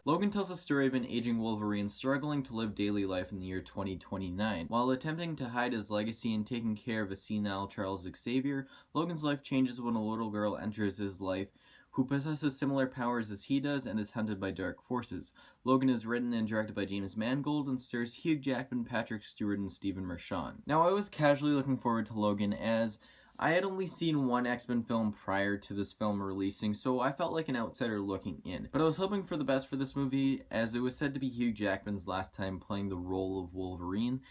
Logan tells the story of an aging Wolverine struggling to live daily life in the year 2029. While attempting to hide his legacy and taking care of a senile Charles Xavier, Logan's life changes when a little girl enters his life who possesses similar powers as he does and is hunted by dark forces. Logan is written and directed by James Mangold and stars Hugh Jackman, Patrick Stewart, and Stephen Merchant. Now, I was casually looking forward to Logan as I had only seen one X-Men film prior to this film releasing, so I felt like an outsider looking in. But I was hoping for the best for this movie, as it was said to be Hugh Jackman's last time playing the role of Wolverine.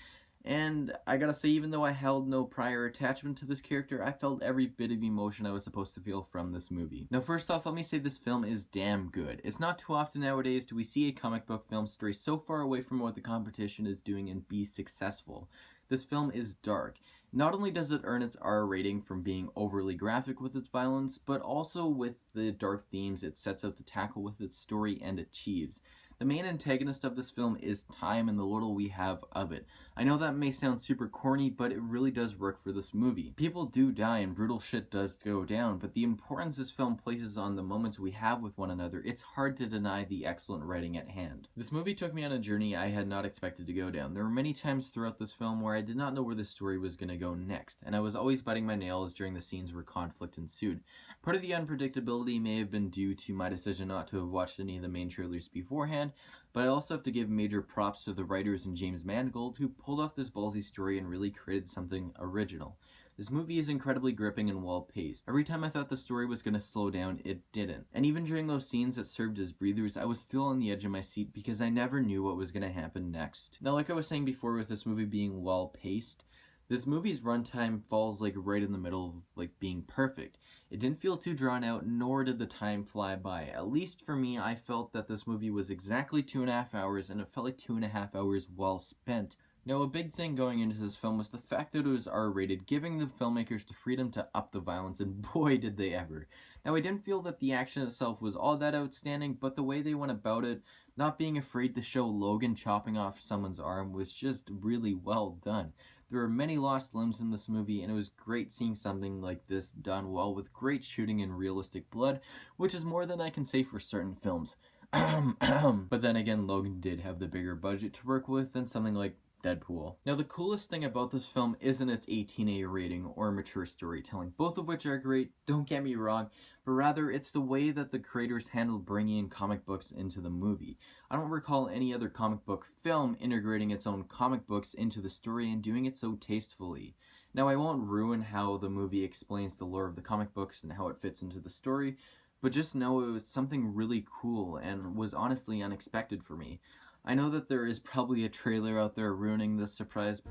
And I gotta say, even though I held no prior attachment to this character, I felt every bit of emotion I was supposed to feel from this movie. Now, first off, let me say this film is damn good. It's not too often nowadays do we see a comic book film stray so far away from what the competition is doing and be successful. This film is dark. Not only does it earn its R rating from being overly graphic with its violence, but also with the dark themes it sets out to tackle with its story and achieves. The main antagonist of this film is time and the little we have of it. I know that may sound super corny, but it really does work for this movie. People do die and brutal shit does go down, but the importance this film places on the moments we have with one another, it's hard to deny the excellent writing at hand. This movie took me on a journey I had not expected to go down. There were many times throughout this film where I did not know where the story was going to go next, and I was always biting my nails during the scenes where conflict ensued. Part of the unpredictability may have been due to my decision not to have watched any of the main trailers beforehand, but I also have to give major props to the writers and James Mangold, who pulled off this ballsy story and really created something original. This movie is incredibly gripping and well-paced. Every time I thought the story was going to slow down, it didn't. And even during those scenes that served as breathers, I was still on the edge of my seat because I never knew what was going to happen next. Now, like I was saying before with this movie being well-paced, this movie's runtime falls right in the middle of being perfect. It didn't feel too drawn out, nor did the time fly by. At least for me, I felt that this movie was exactly 2.5 hours, and it felt like 2.5 hours well spent. Now, a big thing going into this film was the fact that it was R-rated, giving the filmmakers the freedom to up the violence, and boy did they ever. Now, I didn't feel that the action itself was all that outstanding, but the way they went about it, not being afraid to show Logan chopping off someone's arm, was just really well done. There were many lost limbs in this movie, and it was great seeing something like this done well with great shooting and realistic blood, which is more than I can say for certain films. But then again, Logan did have the bigger budget to work with than something like Deadpool. Now, the coolest thing about this film isn't its 18A rating or mature storytelling, both of which are great, don't get me wrong, but rather it's the way that the creators handled bringing in comic books into the movie. I don't recall any other comic book film integrating its own comic books into the story and doing it so tastefully. Now, I won't ruin how the movie explains the lore of the comic books and how it fits into the story, but just know it was something really cool and was honestly unexpected for me. I know that there is probably a trailer out there ruining this surprise.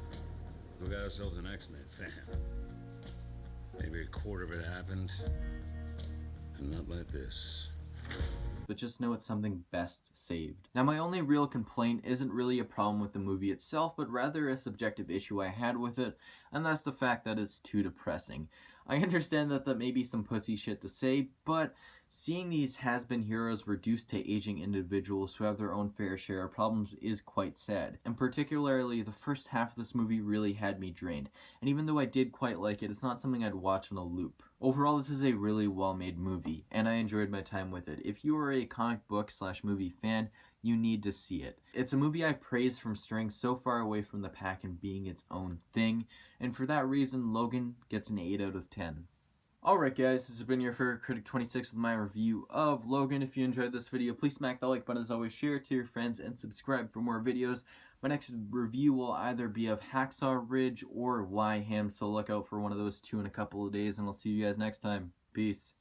We got ourselves an X-Men fan. Maybe a quarter of it happened, and not like this. But just know it's something best saved. Now, my only real complaint isn't really a problem with the movie itself, but rather a subjective issue I had with it, and that's the fact that it's too depressing. I understand that may be some pussy shit to say, but seeing these has-been heroes reduced to aging individuals who have their own fair share of problems is quite sad. And particularly, the first half of this movie really had me drained. And even though I did quite like it, it's not something I'd watch on a loop. Overall, this is a really well-made movie, and I enjoyed my time with it. If you are a comic book / movie fan, you need to see it. It's a movie I praise from straying so far away from the pack and being its own thing, and for that reason, Logan gets an 8 out of 10. Alright guys, this has been your favorite Critic 26 with my review of Logan. If you enjoyed this video, please smack the like button as always, share it to your friends, and subscribe for more videos. My next review will either be of Hacksaw Ridge or Y-Ham, so look out for one of those two in a couple of days, and I'll see you guys next time. Peace.